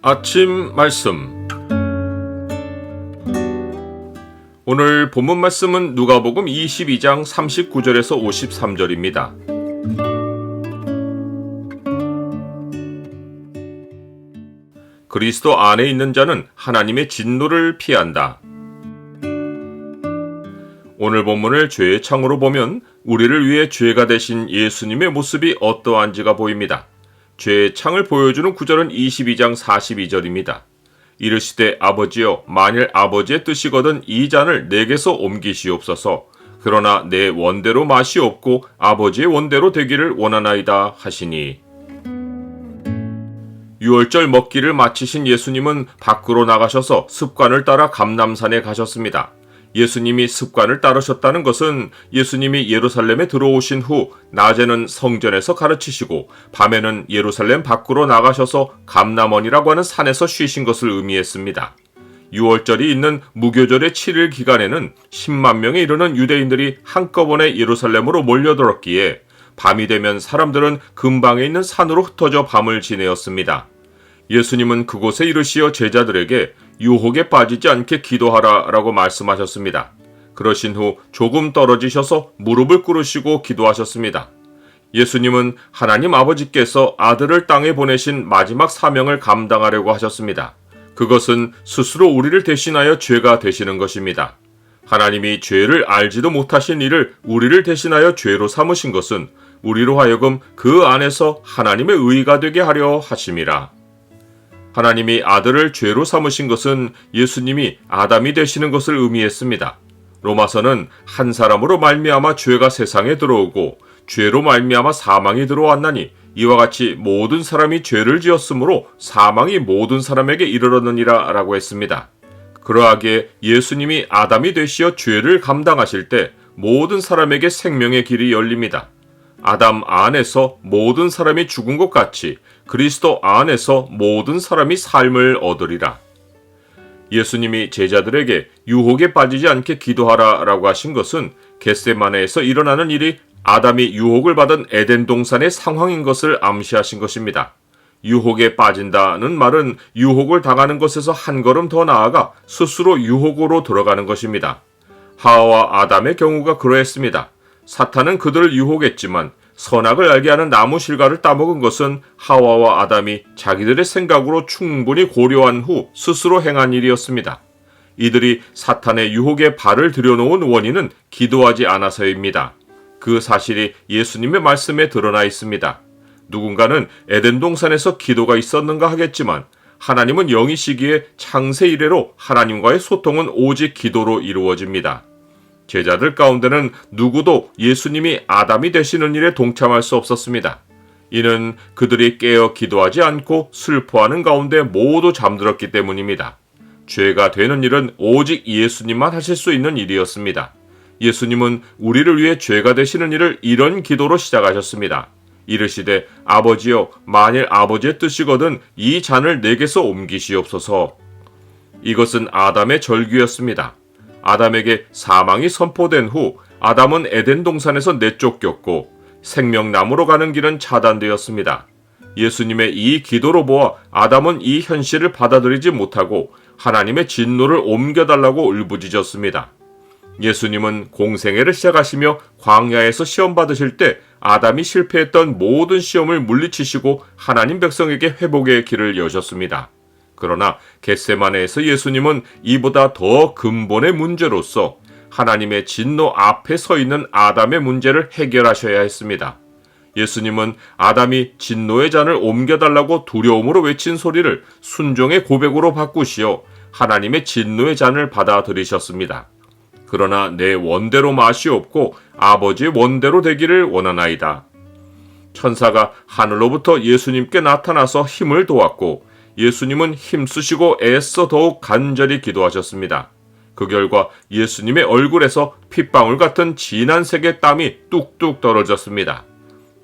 아침 말씀. 오늘 본문 말씀은 누가복음 22장 39절에서 53절입니다. 그리스도 안에 있는 자는 하나님의 진노를 피한다. 오늘 본문을 죄의 창으로 보면 우리를 위해 죄가 되신 예수님의 모습이 어떠한지가 보입니다. 죄의 창을 보여주는 구절은 22장 42절입니다. 이르시되 아버지여, 만일 아버지의 뜻이거든 이 잔을 내게서 옮기시옵소서. 그러나 내 원대로 마시옵고 아버지의 원대로 되기를 원하나이다 하시니. 유월절 먹기를 마치신 예수님은 밖으로 나가셔서 습관을 따라 감람산에 가셨습니다. 예수님이 습관을 따르셨다는 것은 예수님이 예루살렘에 들어오신 후 낮에는 성전에서 가르치시고 밤에는 예루살렘 밖으로 나가셔서 감람원이라고 하는 산에서 쉬신 것을 의미했습니다. 유월절이 있는 무교절의 7일 기간에는 10만 명에 이르는 유대인들이 한꺼번에 예루살렘으로 몰려들었기에 밤이 되면 사람들은 근방에 있는 산으로 흩어져 밤을 지내었습니다. 예수님은 그곳에 이르시어 제자들에게 유혹에 빠지지 않게 기도하라 라고 말씀하셨습니다. 그러신 후 조금 떨어지셔서 무릎을 꿇으시고 기도하셨습니다. 예수님은 하나님 아버지께서 아들을 땅에 보내신 마지막 사명을 감당하려고 하셨습니다. 그것은 스스로 우리를 대신하여 죄가 되시는 것입니다. 하나님이 죄를 알지도 못하신 이를 우리를 대신하여 죄로 삼으신 것은 우리로 하여금 그 안에서 하나님의 의가 되게 하려 하심이라. 하나님이 아들을 죄로 삼으신 것은 예수님이 아담이 되시는 것을 의미했습니다. 로마서는 한 사람으로 말미암아 죄가 세상에 들어오고 죄로 말미암아 사망이 들어왔나니 이와 같이 모든 사람이 죄를 지었으므로 사망이 모든 사람에게 이르렀느니라 라고 했습니다. 그러하기에 예수님이 아담이 되시어 죄를 감당하실 때 모든 사람에게 생명의 길이 열립니다. 아담 안에서 모든 사람이 죽은 것 같이 그리스도 안에서 모든 사람이 삶을 얻으리라. 예수님이 제자들에게 유혹에 빠지지 않게 기도하라 라고 하신 것은 겟세마네에서 일어나는 일이 아담이 유혹을 받은 에덴 동산의 상황인 것을 암시하신 것입니다. 유혹에 빠진다는 말은 유혹을 당하는 것에서 한 걸음 더 나아가 스스로 유혹으로 들어가는 것입니다. 하와와 아담의 경우가 그러했습니다. 사탄은 그들을 유혹했지만 선악을 알게 하는 나무 실과를 따먹은 것은 하와와 아담이 자기들의 생각으로 충분히 고려한 후 스스로 행한 일이었습니다. 이들이 사탄의 유혹에 발을 들여놓은 원인은 기도하지 않아서입니다. 그 사실이 예수님의 말씀에 드러나 있습니다. 누군가는 에덴 동산에서 기도가 있었는가 하겠지만 하나님은 영이시기에 창세 이래로 하나님과의 소통은 오직 기도로 이루어집니다. 제자들 가운데는 누구도 예수님이 아담이 되시는 일에 동참할 수 없었습니다. 이는 그들이 깨어 기도하지 않고 슬퍼하는 가운데 모두 잠들었기 때문입니다. 죄가 되는 일은 오직 예수님만 하실 수 있는 일이었습니다. 예수님은 우리를 위해 죄가 되시는 일을 이런 기도로 시작하셨습니다. 이르시되 아버지여, 만일 아버지의 뜻이거든 이 잔을 내게서 옮기시옵소서. 이것은 아담의 절규였습니다. 아담에게 사망이 선포된 후 아담은 에덴 동산에서 내쫓겼고 생명나무로 가는 길은 차단되었습니다. 예수님의 이 기도로 보아 아담은 이 현실을 받아들이지 못하고 하나님의 진노를 옮겨달라고 울부짖었습니다. 예수님은 공생애를 시작하시며 광야에서 시험 받으실 때 아담이 실패했던 모든 시험을 물리치시고 하나님 백성에게 회복의 길을 여셨습니다. 그러나 겟세마네에서 예수님은 이보다 더 근본의 문제로서 하나님의 진노 앞에 서 있는 아담의 문제를 해결하셔야 했습니다. 예수님은 아담이 진노의 잔을 옮겨달라고 두려움으로 외친 소리를 순종의 고백으로 바꾸시어 하나님의 진노의 잔을 받아들이셨습니다. 그러나 내 원대로 마시옵고 아버지의 원대로 되기를 원하나이다. 천사가 하늘로부터 예수님께 나타나서 힘을 도왔고 예수님은 힘쓰시고 애써 더욱 간절히 기도하셨습니다. 그 결과 예수님의 얼굴에서 핏방울 같은 진한 색의 땀이 뚝뚝 떨어졌습니다.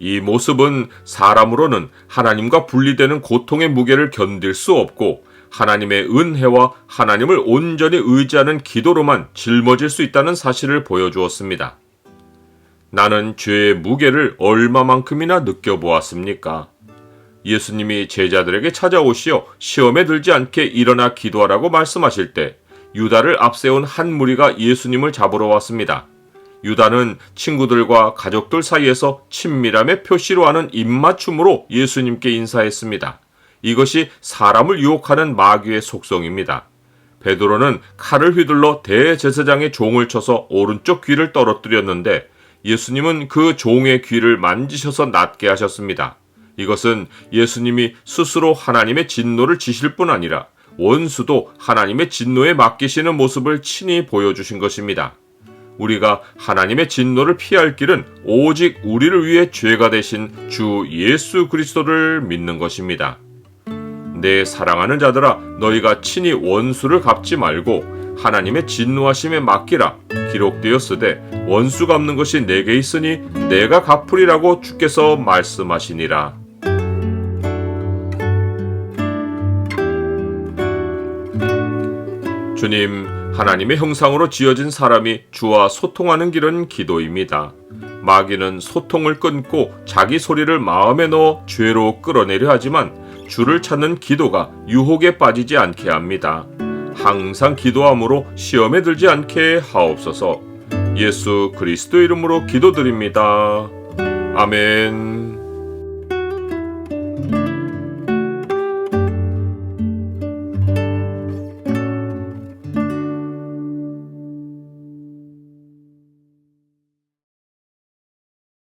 이 모습은 사람으로는 하나님과 분리되는 고통의 무게를 견딜 수 없고 하나님의 은혜와 하나님을 온전히 의지하는 기도로만 짊어질 수 있다는 사실을 보여주었습니다. 나는 죄의 무게를 얼마만큼이나 느껴보았습니까? 예수님이 제자들에게 찾아오시어 시험에 들지 않게 일어나 기도하라고 말씀하실 때 유다를 앞세운 한 무리가 예수님을 잡으러 왔습니다. 유다는 친구들과 가족들 사이에서 친밀함의 표시로 하는 입맞춤으로 예수님께 인사했습니다. 이것이 사람을 유혹하는 마귀의 속성입니다. 베드로는 칼을 휘둘러 대제사장의 종을 쳐서 오른쪽 귀를 떨어뜨렸는데 예수님은 그 종의 귀를 만지셔서 낫게 하셨습니다. 이것은 예수님이 스스로 하나님의 진노를 지실 뿐 아니라 원수도 하나님의 진노에 맡기시는 모습을 친히 보여주신 것입니다. 우리가 하나님의 진노를 피할 길은 오직 우리를 위해 죄가 되신 주 예수 그리스도를 믿는 것입니다. 내 사랑하는 자들아, 너희가 친히 원수를 갚지 말고 하나님의 진노하심에 맡기라. 기록되었으되 원수 갚는 것이 내게 있으니 내가 갚으리라고 주께서 말씀하시니라. 주님, 하나님의 형상으로 지어진 사람이 주와 소통하는 길은 기도입니다. 마귀는 소통을 끊고 자기 소리를 마음에 넣어 죄로 끌어내려 하지만 주를 찾는 기도가 유혹에 빠지지 않게 합니다. 항상 기도함으로 시험에 들지 않게 하옵소서. 예수 그리스도 이름으로 기도드립니다. 아멘.